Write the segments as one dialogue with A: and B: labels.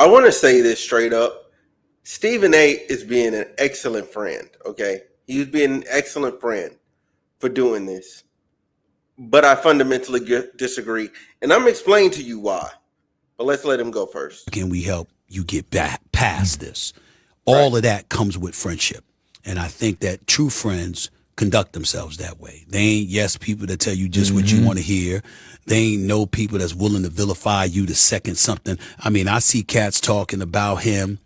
A: I want to say this straight up. Stephen A is being an excellent friend, okay? He's being an excellent friend for doing this. But I fundamentally disagree. And I'm going to explain to you why. But let's let him go first.
B: Can we help you get back past this?
A: Right.
B: All of that comes with friendship. And I think that true friends conduct themselves that way. They ain't yes people that tell you just what you want to hear. They ain't no people that's willing to vilify you to second something. I mean, I see cats talking about him,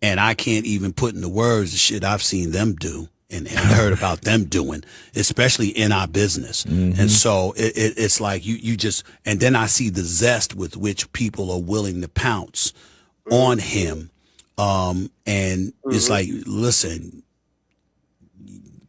B: and I can't even put into words the shit I've seen them do and heard about them doing, especially in our business. And so it's like you just, and then I see the zest with which people are willing to pounce on him. And it's like, listen,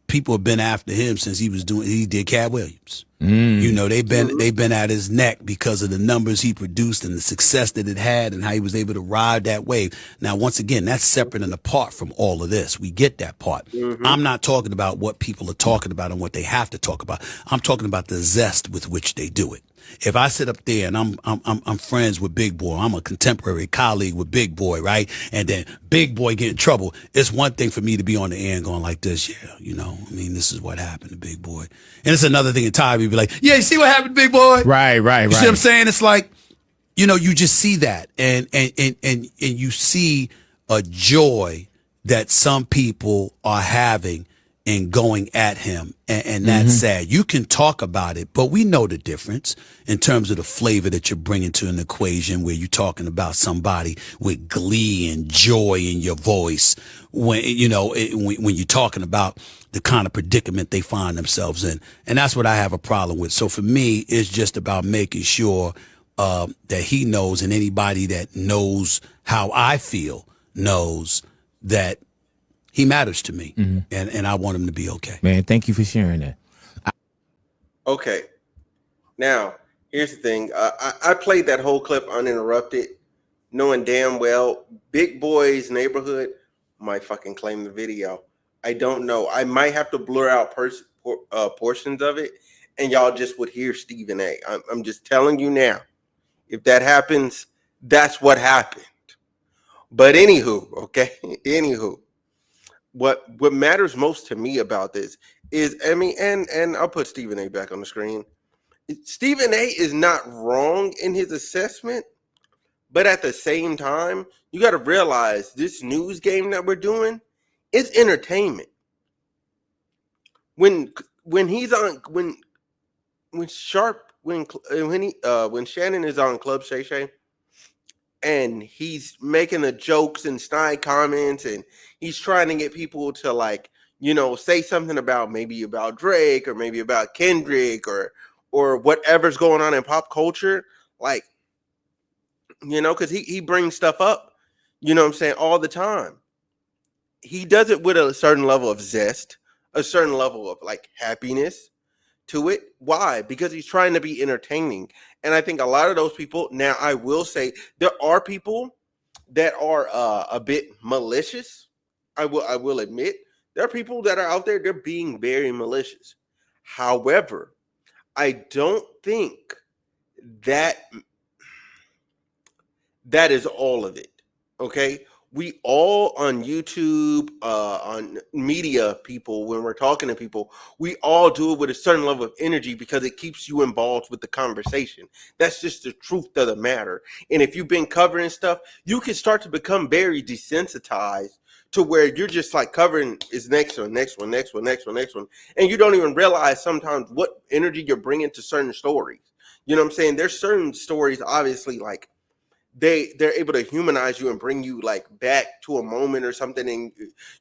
B: people have been after him since he did Cat Williams. You know, they've been at his neck because of the numbers he produced and the success that it had and how he was able to ride that wave. Now, once again, that's separate and apart from all of this. We get that part. I'm not talking about what people are talking about and what they have to talk about. I'm talking about the zest with which they do it. If I sit up there and I'm friends with Big Boy, I'm a contemporary colleague with Big Boy, right? And then Big Boy get in trouble. It's one thing for me to be on the air and going like this, yeah, you know, I mean, this is what happened to Big Boy. And it's another thing to Ty be like, yeah, you see what happened to Big Boy?
C: Right.
B: You see what I'm saying? It's like, you know, you just see that and you see a joy that some people are having and going at him. And that's sad. You can talk about it, but we know the difference in terms of the flavor that you're bringing to an equation where you're talking about somebody with glee and joy in your voice when, you know, when you're talking about the kind of predicament they find themselves in. And that's what I have a problem with. So for me, it's just about making sure that he knows, and anybody that knows how I feel knows that he matters to me, and I want him to be okay.
C: Man, thank you for sharing that.
A: Okay. Now, here's the thing. I played that whole clip uninterrupted, knowing damn well Big Boy's neighborhood might fucking claim the video. I don't know. I might have to blur out portions of it, and y'all just would hear Stephen A. I'm just telling you now. If that happens, that's what happened. But anywho, okay? Anywho. What matters most to me about this is, I mean, and I'll put Stephen A back on the screen. Stephen A is not wrong in his assessment, but at the same time, you got to realize this news game that we're doing is entertainment. When he's on when Sharp when Shannon is on Club Shay Shay, and he's making the jokes and snide comments, and he's trying to get people to, like, you know, say something about maybe about Drake or maybe about Kendrick or whatever's going on in pop culture, like, you know, because he brings stuff up, you know what I'm saying, all the time. He does it with a certain level of zest, a certain level of like happiness to it. Why? Because he's trying to be entertaining. And I think a lot of those people, now I will say there are people that are a bit malicious. I will admit there are people that are out there, they're being very malicious. However, I don't think that that is all of it. Okay? We all on YouTube, on media people, when we're talking to people, we all do it with a certain level of energy because it keeps you involved with the conversation. That's just the truth of the matter. And if you've been covering stuff, you can start to become very desensitized to where you're just like covering is next one, next one, next one, next one, next one. And you don't even realize sometimes what energy you're bringing to certain stories. You know what I'm saying? There's certain stories, obviously, like, they're able to humanize you and bring you like back to a moment or something, and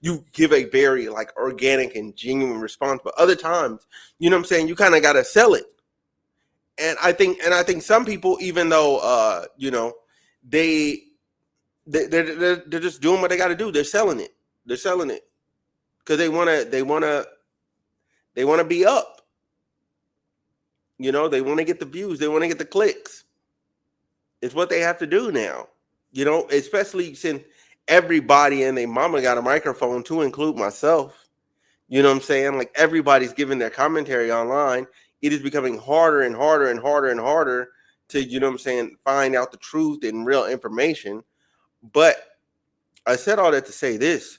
A: you give a very like organic and genuine response. But other times, you know what I'm saying, you kind of got to sell it. And I think some people, even though you know, they're just doing what they got to do. They're selling it because they want to be up. You know, they want to get the views, they want to get the clicks. It's what they have to do now, you know, especially since everybody and their mama got a microphone, to include myself. You know what I'm saying? Like, everybody's giving their commentary online. It is becoming harder and harder and harder and harder to, you know what I'm saying, find out the truth and real information. But I said all that to say this.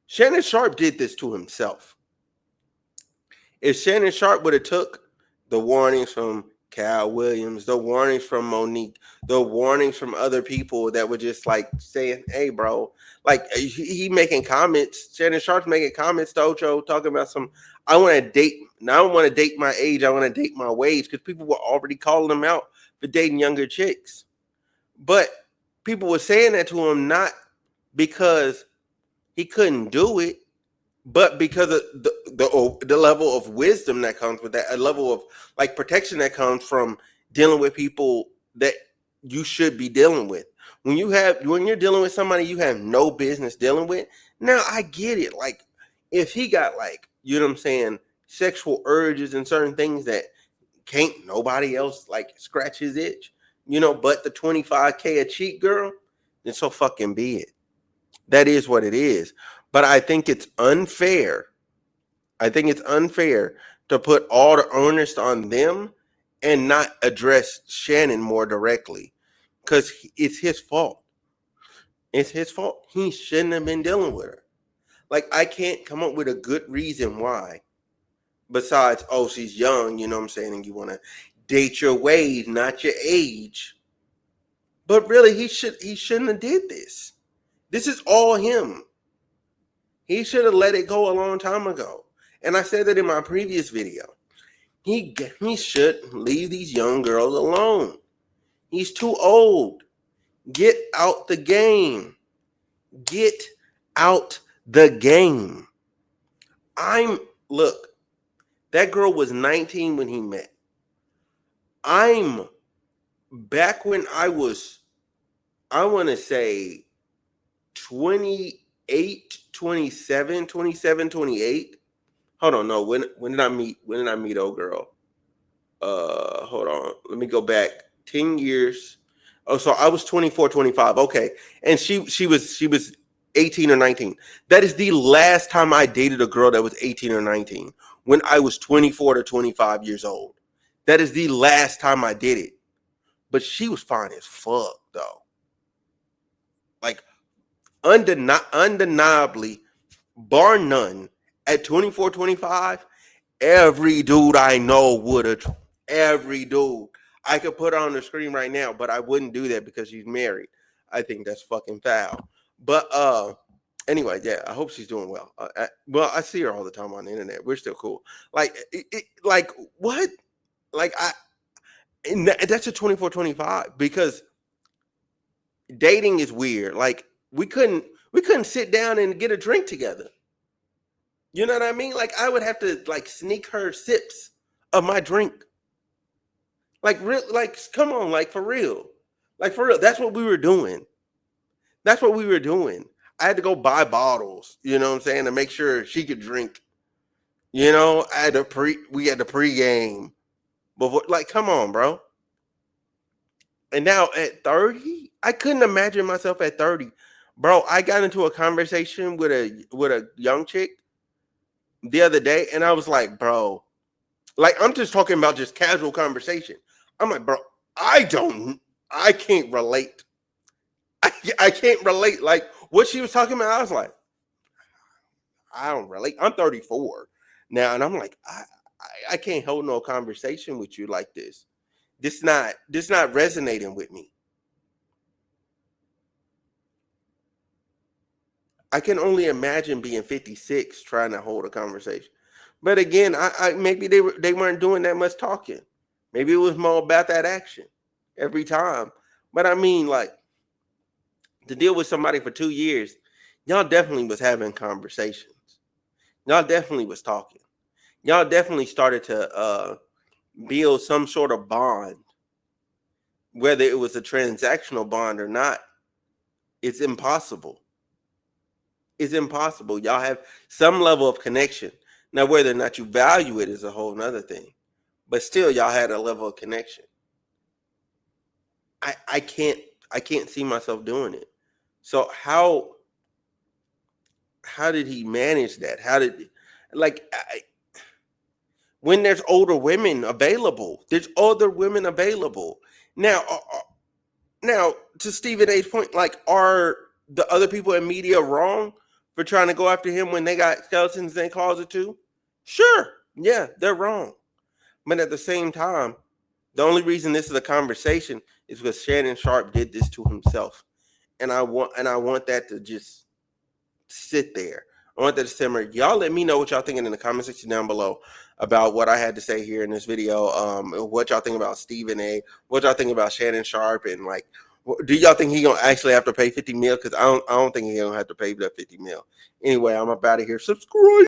A: Shannon Sharpe did this to himself. If Shannon Sharpe would have took the warnings from Cal Williams, the warnings from Monique, the warnings from other people that were just like saying, "Hey, bro," like he making comments. Shannon Sharpe's making comments to Ocho talking about some. I want to date. Now I don't want to date my age. I want to date my wage because people were already calling him out for dating younger chicks. But people were saying that to him not because he couldn't do it, but because of the level of wisdom that comes with that, a level of like protection that comes from dealing with people that you should be dealing with. When you're dealing with somebody you have no business dealing with, now I get it. Like if he got like, you know what I'm saying, sexual urges and certain things that can't nobody else like scratch his itch, but the 25K a cheat girl, then so fucking be it. That is what it is. But I think it's unfair. I think it's unfair to put all the onus on them and not address Shannon more directly because it's his fault. It's his fault. He shouldn't have been dealing with her. Like, I can't come up with a good reason why besides, oh, she's young, you know what I'm saying, and you want to date your wage, not your age. But really, he shouldn't have did this. This is all him. He should have let it go a long time ago. And I said that in my previous video. He should leave these young girls alone. He's too old. Get out the game. Get out the game. I'm Look, that girl was 19 when he met. I'm back when I was, I want to say 28, 27, 27, 28. Hold on, no. When did I meet old girl? Hold on. Let me go back 10 years. Oh, so I was 24, 25. Okay. And she was 18 or 19. That is the last time I dated a girl that was 18 or 19, when I was 24 to 25 years old. That is the last time I did it. But she was fine as fuck though. Like undeniably, bar none, at 24, 25. Every dude I know would have. Every dude. I could put her on the screen right now, but I wouldn't do that because she's married. I think that's fucking foul. But anyway, yeah, I hope she's doing well. I see her all the time on the internet. We're still cool. Like, like what? Like that's a 24, 25 because dating is weird. Like we couldn't sit down and get a drink together. You know what I mean? Like I would have to like sneak her sips of my drink. Like real, like come on, like for real. Like for real. That's what we were doing. That's what we were doing. I had to go buy bottles, you know what I'm saying, to make sure she could drink. I had to we had the pregame before, like, come on, bro. And now at 30, I couldn't imagine myself at 30. Bro, I got into a conversation with a young chick the other day, and I was like, bro, like I'm just talking about just casual conversation. I'm like, bro, I don't, I can't relate. I can't relate. Like what she was talking about, I was like, I don't relate. I'm 34 now, and I'm like, I can't hold no conversation with you like this. This not resonating with me. I can only imagine being 56 trying to hold a conversation. But again, I maybe they weren't doing that much talking. Maybe it was more about that action every time. But I mean, like to deal with somebody for 2 years, y'all definitely was having conversations. Y'all definitely was talking. Y'all definitely started to build some sort of bond, whether it was a transactional bond or not. It's impossible. It's impossible. Y'all have some level of connection. Now, whether or not you value it is a whole nother thing. But still, y'all had a level of connection. I can't see myself doing it. So how did he manage that? How did like when there's older women available. There's other women available. Now, now to Stephen A's point, like, are the other people in media wrong for trying to go after him when they got skeletons in their closet too? Sure, yeah, they're wrong. But at the same time, the only reason this is a conversation is because Shannon Sharpe did this to himself, and I want that to just sit there. I want that to simmer. Y'all let me know what y'all thinking in the comment section down below about what I had to say here in this video. What y'all think about Stephen A. What y'all think about Shannon Sharpe, and like, do y'all think he gonna actually have to pay 50 mil? Because I don't think he gonna have to pay that 50 mil. Anyway, I'm up out of here. Subscribe.